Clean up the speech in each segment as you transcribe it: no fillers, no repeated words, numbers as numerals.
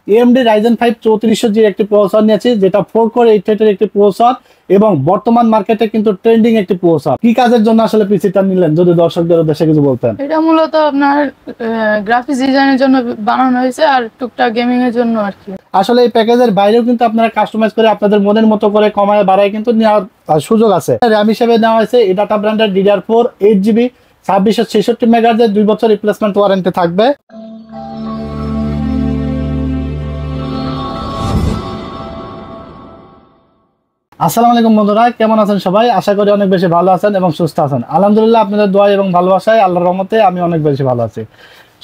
AMD Ryzen 5 3400G এর একটি processor নিয়েছি, যেটা 4 কোর 8 থ্রেডের একটি প্রসেসর এবং বর্তমান মার্কেটে কিন্তু ট্রেন্ডিং একটি প্রসেসর। কি কাজের জন্য আসলে পিসিটা নিলেন, যদি দর্শকদের উদ্দেশ্যে কিছু বলতেন? এটা মূলত আপনার গ্রাফিক্স ডিজাইনের জন্য বানানো হয়েছে আর টুকটাক গেমিং এর জন্য আর কি। আসলে এই প্যাকেজের বাইরেও কিন্তু আপনারা কাস্টমাইজ করে আপনাদের মনের মতো করে কমায় বাড়ায় কিন্তু নেওয়ার সুযোগ আছে। র্যাম হিসেবে নেওয়া হয়েছে এডাটা ব্র্যান্ডের DDR4 8GB 2666 মেগাহার্জের 2 বছর রিপ্লেসমেন্ট ওয়ারেন্টি থাকবে। আসসালামু আলাইকুম বন্ধুরা, কেমন আছেন সবাই? আশা করি অনেক বেশি ভালো আছেন এবং সুস্থ আছেন। আলহামদুলিল্লাহ, আপনাদের দোয়া এবং ভালোবাসায় আল্লাহর রহমতে আমি অনেক বেশি ভালো আছি।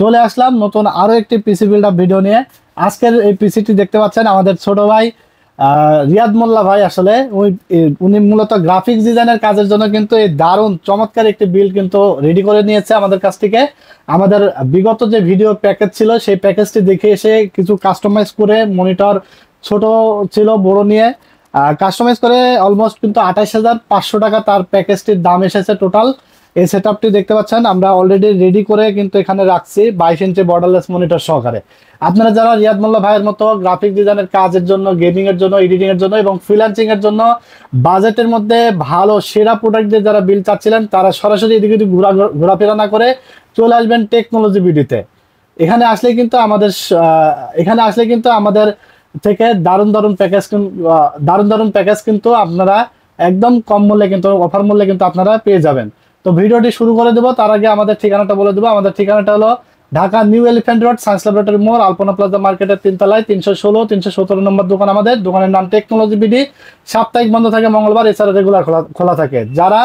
চলে আসলাম নতুন আরো একটি পিসি বিল্ড আপ ভিডিও নিয়ে। আজকের এই পিসিটি দেখতে পাচ্ছেন আমাদের ছোট ভাই রিয়াদ মোল্লা ভাই। আসলে উনি মূলত গ্রাফিক্স ডিজাইনের কাজের জন্য কিন্তু এই দারুণ চমৎকার একটি বিল্ড কিন্তু রেডি করে নিয়েছে আমাদের কাছ থেকে। আমাদের বিগত যে ভিডিও প্যাকেজ ছিল সেই প্যাকেজটি দেখে এসে কিছু কাস্টমাইজ করে, মনিটর ছোট ছিল বড় নিয়ে কাস্টমাইজ করে অলমোস্ট কিন্তু 28,500 টাকা তার প্যাকেজটির দাম এসেছে টোটাল। এই সেটআপটি দেখতে পাচ্ছেন আমরা অলরেডি রেডি করে কিন্তু এখানে রাখছি 22 ইঞ্চি বর্ডারলেস মনিটর সহকারে। আপনারা যারা রিয়াদ মোল্লা ভাইয়ের মতো গ্রাফিক ডিজাইনের কাজের জন্য, গেমিং এর জন্য, এডিটিং এর জন্য এবং ফ্রিল্যান্সিং এর জন্য বাজেটের মধ্যে ভালো সেরা প্রোডাক্ট দিয়ে যারা বিল চাচ্ছিলেন, তারা সরাসরি এদিকে ঘোরাফেরা না করে চলে আসবেন টেকনোলজি বিডিতে। এখানে আসলে কিন্তু আমাদের থেকে দারুণ দারুণ প্যাকেজ কিন্তু আপনারা একদম কম মূল্যে কিন্তু অফার মূল্যে কিন্তু আপনারা পেয়ে যাবেন। তো ভিডিওটি শুরু করে দেবো, তার আগে আমাদের ঠিকানাটা বলে দেবো। আমাদের ঠিকানাটা হলো Dhaka new elephant road, science laboratory মোড়, আলপনা প্লাজা মার্কেটের 3 তলায় 316-317 নম্বর দোকান আমাদের। দোকানের নাম টেকনোলজি বিডি। সাপ্তাহিক বন্ধ থাকে মঙ্গলবার, এছাড়া রেগুলার খোলা থাকে। যারা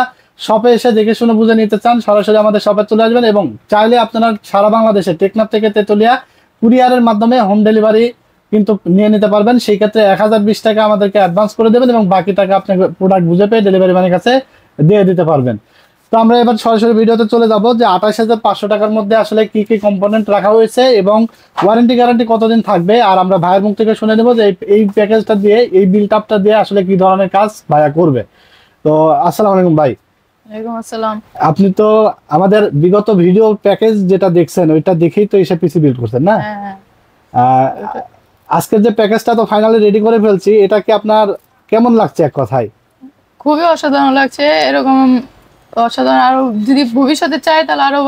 শপে এসে দেখে শুনে বুঝে নিতে চান, সরাসরি আমাদের শপে চলে আসবেন এবং চাইলে আপনারা সারা বাংলাদেশে টেকনাফ থেকে তেতুলিয়া কুরিয়ারের মাধ্যমে হোম ডেলিভারি কিন্তু নিয়ে নিতে পারবেন। সেই ক্ষেত্রে 1020 টাকা আমাদেরকে অ্যাডভান্স করে দেবেন এবং বাকি টাকা আপনি প্রোডাক্ট বুঝে পেয়ে ডেলিভারি ম্যানের কাছে দিয়ে দিতে পারবেন। তো আমরা এবার সরাসরি ভিডিওতে চলে যাব যে 28,500 টাকার মধ্যে আসলে কি কি কম্পোনেন্ট রাখা হয়েছে এবং ওয়ারেন্টি গ্যারান্টি কতদিন থাকবে। আর আমরা ভাইয়ের মুখ থেকে শুনে নেব যে এই প্যাকেজটা দিয়ে, এই বিল্ড আপটা দিয়ে আসলে কি ধরনের কাজ ভাইয়া করবে। তো আসসালামু আলাইকুম ভাই। ওয়ালাইকুম আসসালাম। আপনি তো আমাদের বিগত ভিডিও প্যাকেজ যেটা দেখছেন ওইটা দেখেই তো এসে পিসি বিল্ড করছেন না? হ্যাঁ। আজকের যে প্যাকেজটা তো ফাইনালি রেডি করে ফেলছি, এটা কি আপনার কেমন লাগছে এক কথায়? খুবই অসাধারণ লাগছে। এরকম অসাধারণ আরো যদি ভবিষ্যতে চাই তাহলে আরো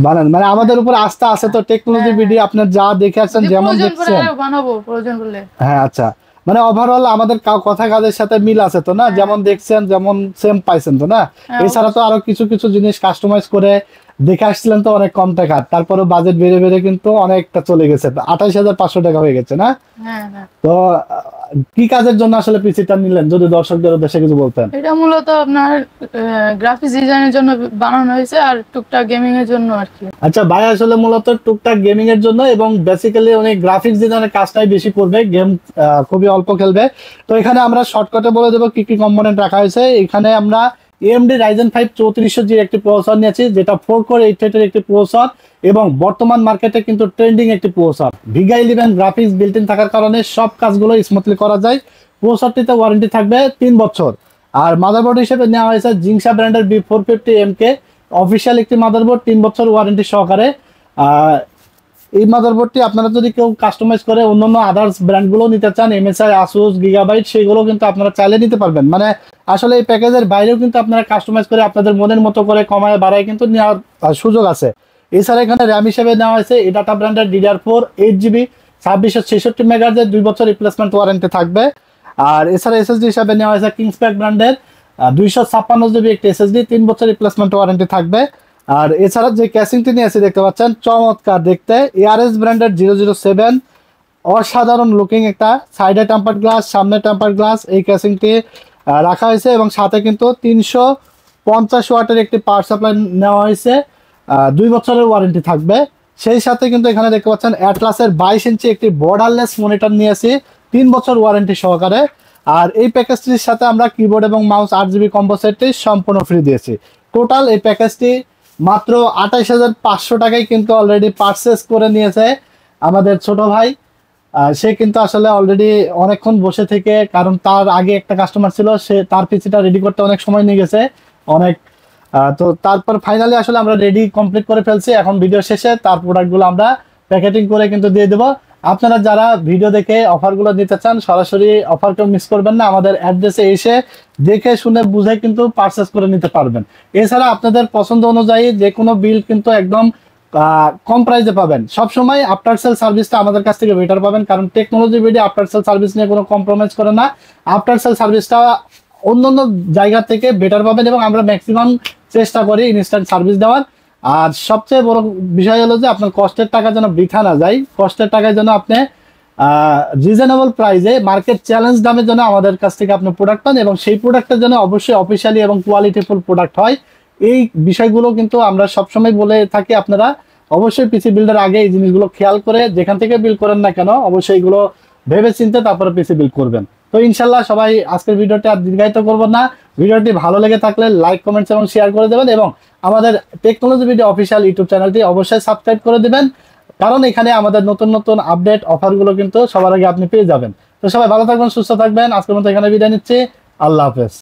বানান, মানে আমাদের উপর আস্থা আছে তো টেকনোলজি বিডি। আপনার যা দেখে আসছেন, যেমন দেখছেন বানাবো প্রয়োজন পড়লে। হ্যাঁ, আচ্ছা, মানে ওভারঅল আমাদের কথা কাজের সাথে মিল আছে তো না? যেমন দেখছেন যেমন সেম পাইছেন তো না? এছাড়া তো আরো কিছু কিছু জিনিস কাস্টমাইজ করে দেখে আসছিলেন তো অনেক কম টাকা, তারপরে বাজেট বেড়ে বেড়ে কিন্তু অনেকটা চলে গেছে, 28,500 টাকা হয়ে গেছে না? তো কি কাজের জন্য আসলে পিসিটা নিলেন, যদি দর্শকদের উদ্দেশ্যে কিছু বলতেন? এটা মূলত আপনার গ্রাফিক্স ডিজাইনের জন্য বানানো হয়েছে আর টুকটাক গেমিং এর জন্য আর কি। আচ্ছা ভাই, আসলে মূলত টুকটাক গেমিং এর জন্য এবং বেসিক্যালি উনি গ্রাফিক্স ডিজাইনের কাজটাই বেশি করবে, গেম খুবই অল্প খেলবে। তো এখানে আমরা শর্টকাটে বলে দেবো কি কি কম্পোনেন্ট রাখা হয়েছে। এখানে আমরা AMD Ryzen 5 3400G এর একটি প্রসেসর নিয়েছি, যেটা 4 কোর 8 থ্রেডের একটি প্রসেসর এবং বর্তমান মার্কেটে কিন্তু ট্রেন্ডিং একটি processor. Vega 11 graphics built in থাকার কারণে সব কাজগুলো স্মুথলি করা যায়। প্রসেসরটিতে ওয়ারেন্টি থাকবে 3 বছর। আর মাদারবোর্ড হিসেবে নেওয়া হয়েছে জিংসা ব্র্যান্ডের B450MK অফিসিয়াল একটি মাদারবোর্ড, 3 বছর ওয়ারেন্টি সহকারে। এই মাদারবোর্ডটি আপনারা যদি কেউ কাস্টমাইজ করে অন্যান্য আদার্স ব্র্যান্ডগুলো নিতে চান, MSI, ASUS, গিগাবাইট, সেগুলো কিন্তু আপনারা চাইলে নিতে পারবেন। মানে আসলে এই প্যাকেজের বাইরেও কিন্তু আপনারা কাস্টমাইজ করে আপনাদের মনের মতো করে কমায় বাড়ায় কিন্তু নেওয়ার সুযোগ আছে। এছাড়া এখানে র্যাম হিসেবে নেওয়া হয়েছে এডাটা ব্র্যান্ডের DDR4 8GB 2666 মেগাহার্জের 2 বছর রিপ্লেসমেন্ট ওয়ারেন্টি থাকবে। আর এছাড়া SSD হিসেবে নেওয়া হয়েছে কিংসপ্যাক ব্র্যান্ডের 256GB একটি SSD, 3 বছর রিপ্লেসমেন্ট ওয়ারেন্টি থাকবে। আর এছাড়া যে ক্যাসিংটি নিয়েছি দেখতে পাচ্ছেন, চমৎকার দেখতে, ARS ব্র্যান্ডের 007, অসাধারণ লুকিং একটা সাইডে টেম্পার গ্লাস, সামনে টেম্পার গ্লাস, এই ক্যাসিংটি রাখা হয়েছে এবং সাথে কিন্তু 350 ওয়াটের একটি পাওয়ার সাপ্লাই নেওয়া হয়েছে, 2 বছরের ওয়ারেন্টি থাকবে। সেই সাথে কিন্তু এখানে দেখতে পাচ্ছেন অ্যাটলাসের 22 ইঞ্চি একটি বর্ডারলেস মনিটর নিয়েছি, 3 বছর ওয়ারেন্টি সহকারে। আর এই প্যাকেজটির সাথে আমরা কিবোর্ড এবং মাউস 8GB কম্বো সেটটি সম্পূর্ণ ফ্রি দিয়েছি। টোটাল এই প্যাকেজটি মাত্র 28,500 টাকায় কিন্তু অলরেডি পারচেস করে নিয়েছে আমাদের ছোট ভাই। সে কিন্তু আসলে অলরেডি অনেকক্ষণ বসে থেকে, কারণ তার আগে একটা কাস্টমার ছিল, সে তার পিসিটা রেডি করতে অনেক সময় নিয়ে গেছে অনেক। তো তারপর ফাইনালি আসলে আমরা রেডি কমপ্লিট করে ফেলছি। এখন ভিডিও শেষে তার প্রোডাক্টগুলো আমরা প্যাকেটিং করে কিন্তু দিয়ে দেবো। আপনারা যারা ভিডিও দেখে অফারগুলো নিতে চান সরাসরি অফার কেউ মিস করবেন না, আমাদের অ্যাড্রেসে এসে দেখে শুনে বুঝে কিন্তু পারচেস করে নিতে পারবেন। এছাড়া আপনাদের পছন্দ অনুযায়ী যে কোনো বিল কিন্তু একদম কম প্রাইসে পাবেন। সবসময় আফটার সেল সার্ভিসটা আমাদের কাছ থেকে বেটার পাবেন, কারণ technology video after sale service নিয়ে কোনো কম্প্রোমাইজ করে না। আফটার সেল সার্ভিসটা অন্যান্য জায়গা থেকে বেটার পাবেন এবং আমরা ম্যাক্সিমাম চেষ্টা করি ইনস্ট্যান্ট সার্ভিস দেওয়ার। আর সবচেয়ে বড় বিষয় হলো যে আপনার কষ্টের টাকা যেন বৃথা না যায়, কষ্টের টাকায় যেন আপনি রিজনেবল প্রাইসে মার্কেট চ্যালেঞ্জ দামে যেন আমাদের কাছ থেকে আপনি প্রোডাক্ট পান এবং সেই প্রোডাক্টের জন্য অবশ্যই অফিসিয়ালি এবং কোয়ালিটিফুল প্রোডাক্ট হয়। এই বিষয়গুলো কিন্তু আমরা সবসময় বলে থাকি, আপনারা অবশ্যই পিসি বিল্ডের আগে এই জিনিসগুলো খেয়াল করে যেখান থেকে বিল করেন না কেন অবশ্যই এগুলো ভেবে চিন্তে তারপরে পিসি বিল করবেন। তো ইনশাল্লাহ সবাই আজকের ভিডিওটি আর দীর্ঘায়িত করবো না, ভিডিওটি ভালো লেগে থাকলে লাইক কমেন্টস এবং শেয়ার করে দেবেন এবং আমাদের টেকনোলজি ভিডিও অফিসিয়াল ইউটিউব চ্যানেলটি অবশ্যই সাবস্ক্রাইব করে দিবেন, কারণ এখানে আমাদের নতুন নতুন আপডেট অফারগুলো কিন্তু সবার আগে আপনি পেয়ে যাবেন। তো সবাই ভালো থাকবেন, সুস্থ থাকবেন। আজকের মতো এখানে বিদায় নিচ্ছি, আল্লাহ হাফেজ।